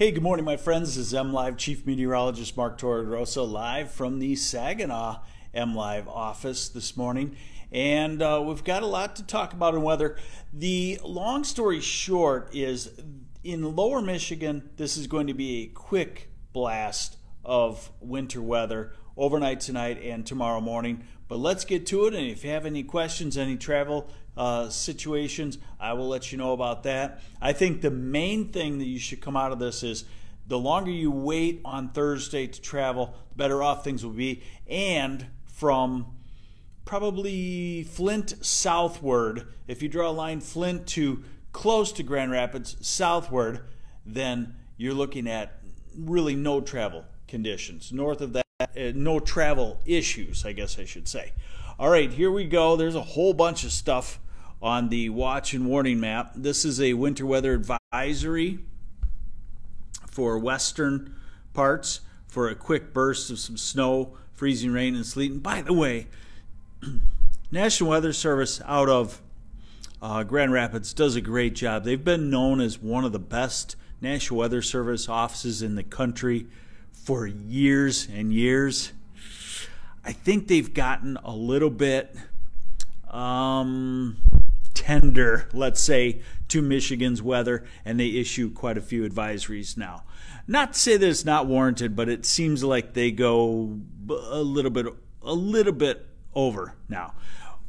Hey, good morning, my friends. This is MLive Chief Meteorologist Mark Torregrosa live from the Saginaw MLive office this morning. And we've got a lot to talk about in weather. The long story short is in lower Michigan, this is going to be a quick blast of winter weather overnight tonight and tomorrow morning. But let's get to it. And if you have any questions, any travel situations, I will let you know about that. I think the main thing that you should come out of this is the longer you wait on Thursday to travel, the better off things will be. And from probably Flint southward, if you draw a line Flint to close to Grand Rapids southward, then you're looking at really no travel conditions. North of that, no travel issues, I guess I should say. All right, here we go. There's a whole bunch of stuff on the watch and warning map. This is a winter weather advisory for western parts for a quick burst of some snow, freezing rain, and sleet. And by the way, National Weather Service out of Grand Rapids does a great job. They've been known as one of the best National Weather Service offices in the country for years and years. I think they've gotten a little bit tender, let's say, to Michigan's weather, and they issue quite a few advisories now. Not to say that it's not warranted, but it seems like they go a little bit over now.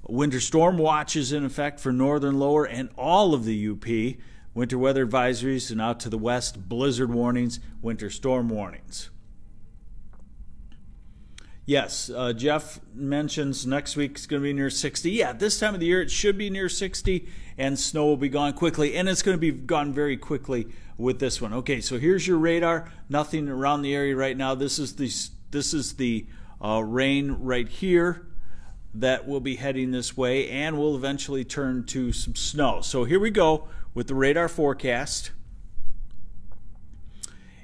Winter storm watch is in effect for northern, lower, and all of the UP. Winter weather advisories, and out to the west, blizzard warnings, winter storm warnings. Yes, Jeff mentions next week is going to be near 60. Yeah, this time of the year it should be near 60, and snow will be gone quickly, and it's going to be gone very quickly with this one. Okay, so here's your radar. Nothing around the area right now. This is the rain right here that will be heading this way, and will eventually turn to some snow. So here we go with the radar forecast,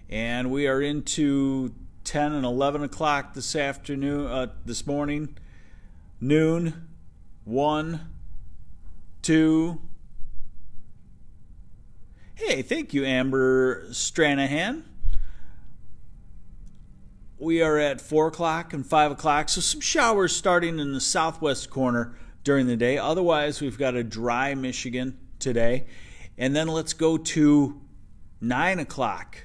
and we are into 10 and 11 o'clock this afternoon, this morning, noon, 1, 2. Hey, thank you, Amber Stranahan. We are at 4 o'clock and 5 o'clock, so some showers starting in the southwest corner during the day. Otherwise, we've got a dry Michigan today. And then let's go to 9 o'clock.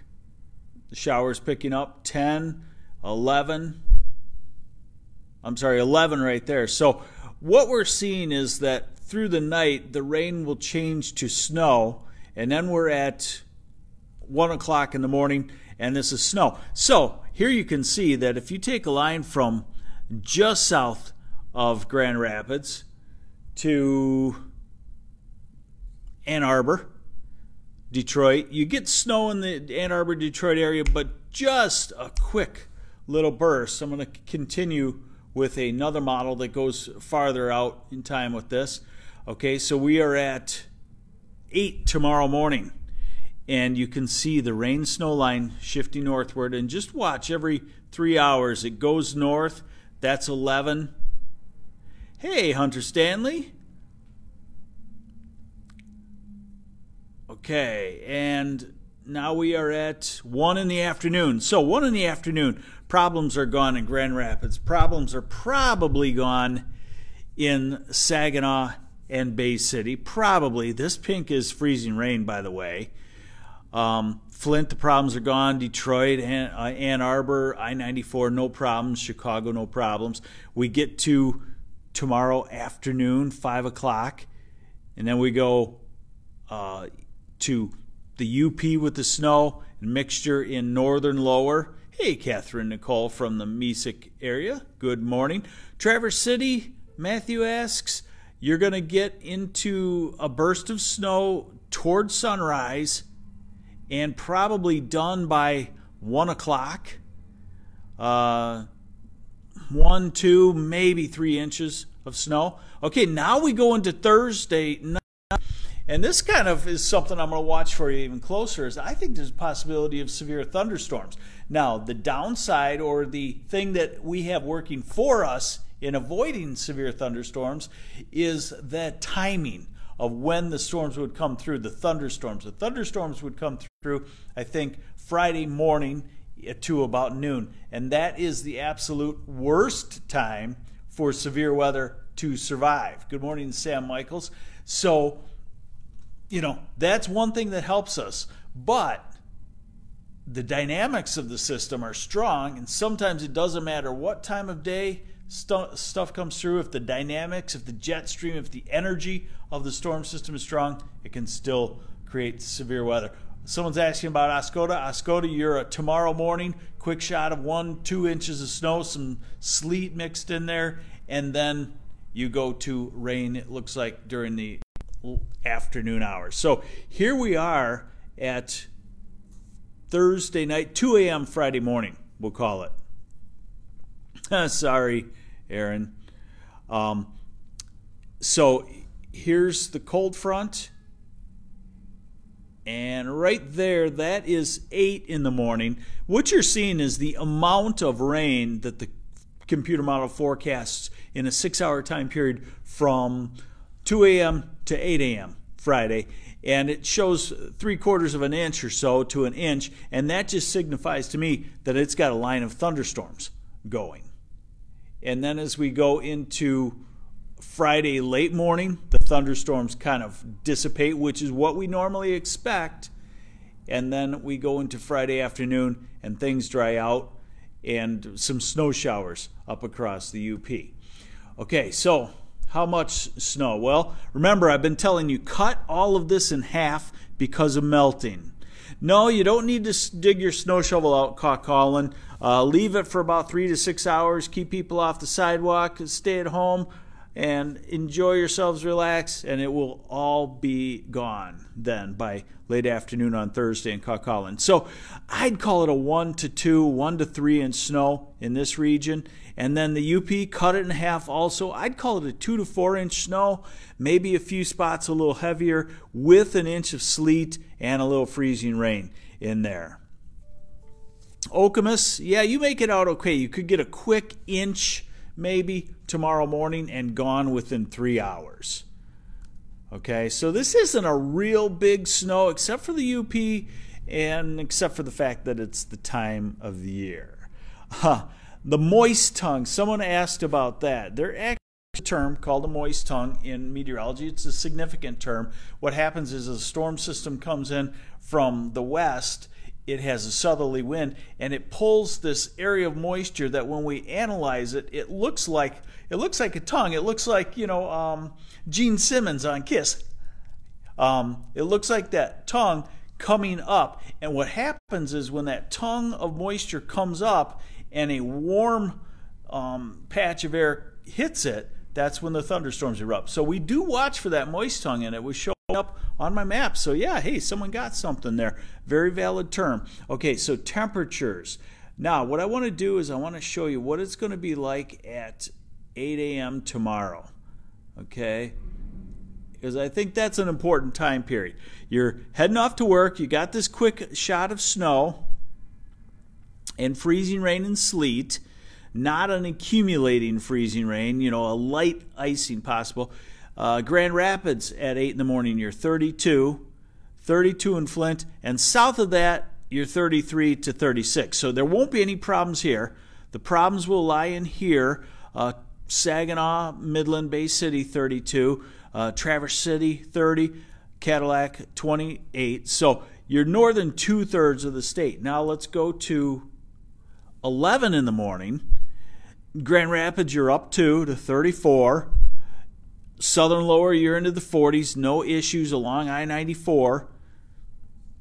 The showers picking up 10, 11. I'm sorry, 11 right there. So what we're seeing is that through the night, the rain will change to snow, and then we're at 1 o'clock in the morning, and this is snow. So here you can see that if you take a line from just south of Grand Rapids to Ann Arbor, Detroit, you get snow in the Ann Arbor, Detroit area, but just a quick little burst. I'm going to continue with another model that goes farther out in time with this. Okay, so we are at 8 tomorrow morning, and you can see the rain snow line shifting northward, and just watch every 3 hours it goes north. That's 11. Hey, Hunter Stanley. Okay, and now we are at 1 in the afternoon. So 1 in the afternoon, problems are gone in Grand Rapids. Problems are probably gone in Saginaw and Bay City. Probably. This pink is freezing rain, by the way. Flint, the problems are gone. Detroit, Ann Arbor, I-94, no problems. Chicago, no problems. We get to tomorrow afternoon, 5 o'clock, and then we go to the UP with the snow and mixture in northern lower. Hey, Catherine Nicole from the Mesick area. Good morning. Traverse City, Matthew asks, you're going to get into a burst of snow towards sunrise and probably done by 1 o'clock. 1, 2, maybe 3 inches of snow. Okay, now we go into Thursday night. And this kind of is something I'm going to watch for you even closer, is I think there's a possibility of severe thunderstorms. Now, the downside, or the thing that we have working for us in avoiding severe thunderstorms, is the timing of when the storms would come through, the thunderstorms. The thunderstorms would come through through, I think, Friday morning to about noon. And that is the absolute worst time for severe weather to survive. Good morning, Sam Michaels. So, that's one thing that helps us. But the dynamics of the system are strong, and sometimes it doesn't matter what time of day stuff comes through. If the dynamics, if the jet stream, if the energy of the storm system is strong, it can still create severe weather. Someone's asking about Oscoda. Oscoda, you're a tomorrow morning, quick shot of 1-2 inches of snow, some sleet mixed in there, and then you go to rain, it looks like, during the afternoon hours. So here we are at Thursday night, 2 a.m. Friday morning, we'll call it. Sorry, Aaron. So here's the cold front. And right there, that is 8 in the morning. What you're seeing is the amount of rain that the computer model forecasts in a 6-hour time period from 2 a.m. to 8 a.m. Friday. And it shows 3/4 of an inch or so to an inch. And that just signifies to me that it's got a line of thunderstorms going. And then as we go into Friday late morning, the thunderstorms kind of dissipate, which is what we normally expect. And then we go into Friday afternoon and things dry out and some snow showers up across the UP. Okay, so how much snow? Well, remember, I've been telling you, cut all of this in half because of melting. No, you don't need to dig your snow shovel out, Colin. Leave it for about 3 to 6 hours. Keep people off the sidewalk. Stay at home and enjoy yourselves, relax, and it will all be gone then by late afternoon on Thursday in Colin. So I'd call it a 1 to 2, 1 to 3 inch snow in this region. And then the UP, cut it in half also. I'd call it a 2 to 4 inch snow, maybe a few spots a little heavier with an inch of sleet and a little freezing rain in there. Okemos, yeah, you make it out okay. You could get a quick inch maybe tomorrow morning and gone within 3 hours. Okay, so this isn't a real big snow except for the UP and except for the fact that it's the time of the year. The moist tongue, someone asked about that. There's actually a term called a moist tongue in meteorology. It's a significant term. What happens is a storm system comes in from the west. It has a southerly wind, and it pulls this area of moisture that when we analyze it, it looks like a tongue. It looks like, Gene Simmons on Kiss. It looks like that tongue coming up. And what happens is when that tongue of moisture comes up and a warm patch of air hits it, that's when the thunderstorms erupt. So we do watch for that moist tongue, and it was showing up on my map. So yeah, hey, someone got something there. Very valid term. Okay, so temperatures. Now, what I want to do is I want to show you what it's going to be like at 8 a.m. tomorrow. Okay? Because I think that's an important time period. You're heading off to work. You got this quick shot of snow and freezing rain and sleet. Not an accumulating freezing rain, a light icing possible. Grand Rapids at 8 in the morning, you're 32. 32 in Flint. And south of that, you're 33 to 36. So there won't be any problems here. The problems will lie in here. Saginaw, Midland, Bay City, 32. Traverse City, 30. Cadillac, 28. So you're northern 2/3 of the state. Now let's go to 11 in the morning. Grand Rapids, you're up to 34. Southern lower, you're into the 40s. No issues along I-94.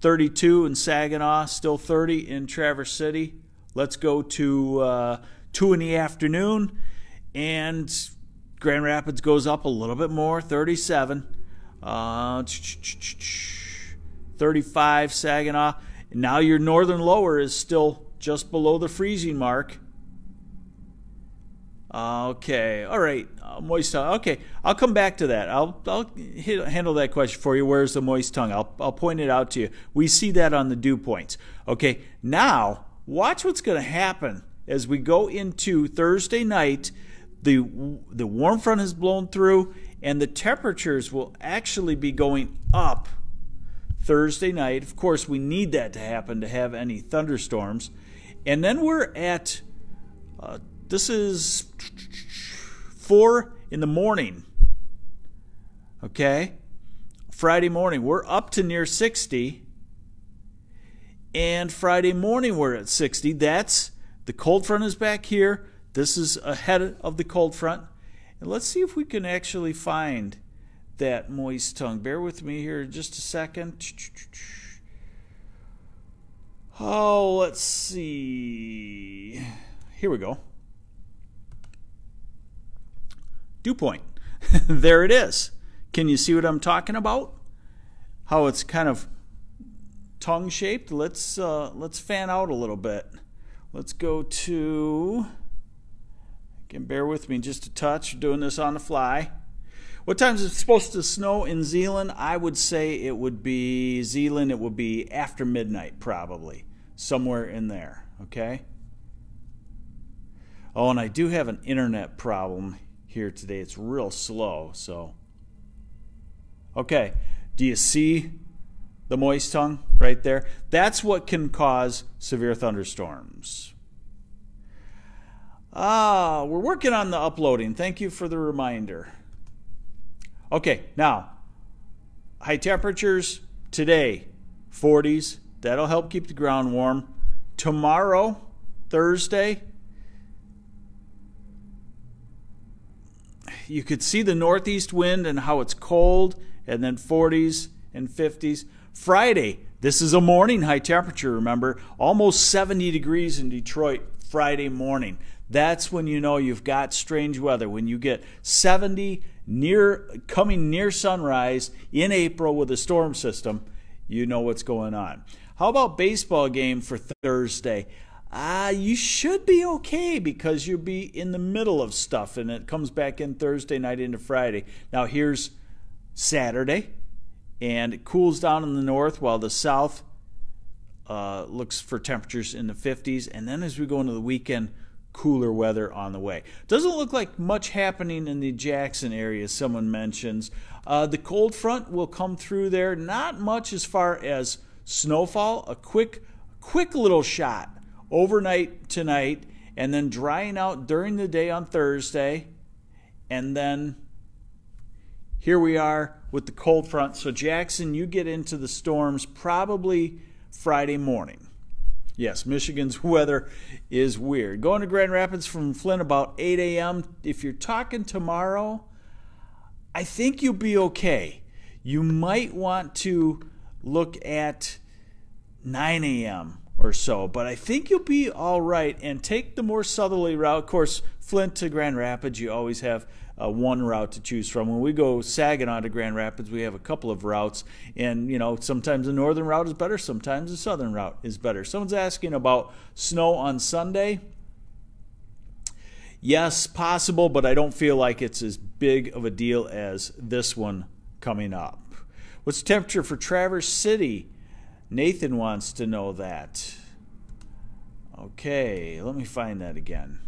32 in Saginaw, still 30 in Traverse City. Let's go to 2 in the afternoon. And Grand Rapids goes up a little bit more, 37. 35 Saginaw. And now your northern lower is still just below the freezing mark. Okay, all right, moist tongue. Okay, I'll come back to that. I'll handle that question for you. Where's the moist tongue? I'll point it out to you. We see that on the dew points. Okay, now watch what's going to happen as we go into Thursday night. The warm front has blown through, and the temperatures will actually be going up Thursday night. Of course, we need that to happen to have any thunderstorms. And then we're at, this is 4 in the morning. Okay? Friday morning, we're up to near 60. And Friday morning, we're at 60. That's, the cold front is back here. This is ahead of the cold front. And let's see if we can actually find that moist tongue. Bear with me here just a second. Oh, let's see. Here we go. Dew point. There it is. Can you see what I'm talking about? How it's kind of tongue shaped. Let's fan out a little bit. Let's go to, again, bear with me just a touch. We're doing this on the fly. What time is it supposed to snow in Zeeland? I would say it would be Zeeland. It would be after midnight, probably somewhere in there. Okay. Oh, and I do have an internet problem here today. It's real slow. So, okay. Do you see the moist tongue right there? That's what can cause severe thunderstorms. We're working on the uploading. Thank you for the reminder. Okay, now, high temperatures today, 40s. That'll help keep the ground warm. Tomorrow, Thursday, you could see the northeast wind and how it's cold, and then 40s and 50s. Friday, this is a morning high temperature, remember, almost 70 degrees in Detroit Friday morning. That's when you know you've got strange weather. When you get 70 coming near sunrise in April with a storm system, you know what's going on. How about baseball game for Thursday? You should be okay because you'll be in the middle of stuff, and it comes back in Thursday night into Friday. Now here's Saturday, and it cools down in the north while the south looks for temperatures in the 50s. And then as we go into the weekend, cooler weather on the way. Doesn't look like much happening in the Jackson area, someone mentions. The cold front will come through there. Not much as far as snowfall. A quick little shot overnight tonight, and then drying out during the day on Thursday. And then here we are with the cold front. So Jackson, you get into the storms probably Friday morning. Yes, Michigan's weather is weird. Going to Grand Rapids from Flint about 8 a.m. If you're talking tomorrow, I think you'll be okay. You might want to look at 9 a.m. or so, but I think you'll be all right, and take the more southerly route. Of course, Flint to Grand Rapids, you always have one route to choose from. When we go Saginaw to Grand Rapids, we have a couple of routes, and sometimes the northern route is better, sometimes the southern route is better. Someone's asking about snow on Sunday. Yes, possible, but I don't feel like it's as big of a deal as this one coming up. What's the temperature for Traverse City? Nathan wants to know that. Okay, let me find that again.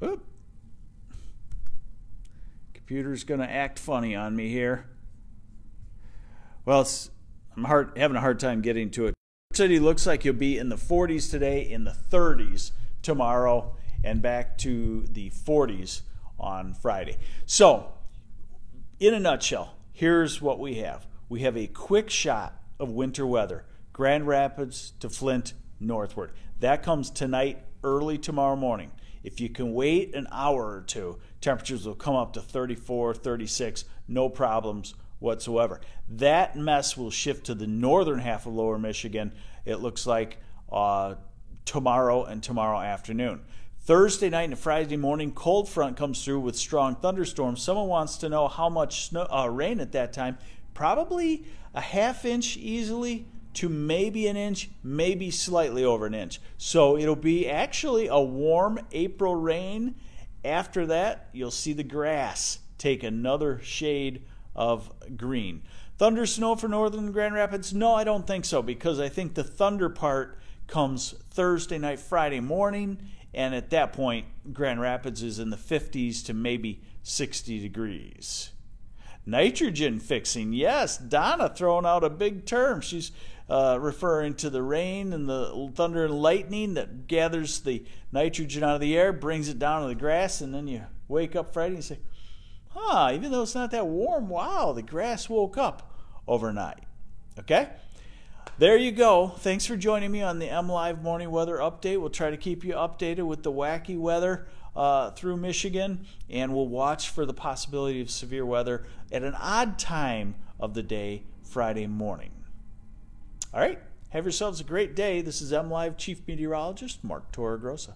Oop. Computer's going to act funny on me here. Well, I'm having a hard time getting to it. City looks like you'll be in the 40s today, in the 30s tomorrow, and back to the 40s on Friday. So, in a nutshell, here's what we have. We have a quick shot of winter weather. Grand Rapids to Flint northward. That comes tonight, early tomorrow morning. If you can wait an hour or two, temperatures will come up to 34, 36, no problems whatsoever. That mess will shift to the northern half of lower Michigan, it looks like tomorrow and tomorrow afternoon. Thursday night and Friday morning, cold front comes through with strong thunderstorms. Someone wants to know how much rain at that time. Probably a ½ inch easily to maybe an inch, maybe slightly over an inch. So it'll be actually a warm April rain. After that, you'll see the grass take another shade of green. Thunder snow for northern Grand Rapids? No, I don't think so, because I think the thunder part comes Thursday night, Friday morning, and at that point, Grand Rapids is in the 50s to maybe 60 degrees. Nitrogen fixing. Yes, Donna throwing out a big term. She's referring to the rain and the thunder and lightning that gathers the nitrogen out of the air, brings it down to the grass, and then you wake up Friday and you say, even though it's not that warm, wow, the grass woke up overnight. Okay? There you go. Thanks for joining me on the MLive Morning Weather Update. We'll try to keep you updated with the wacky weather through Michigan, and we'll watch for the possibility of severe weather at an odd time of the day, Friday morning. All right, have yourselves a great day. This is MLive Chief Meteorologist Mark Torregrossa.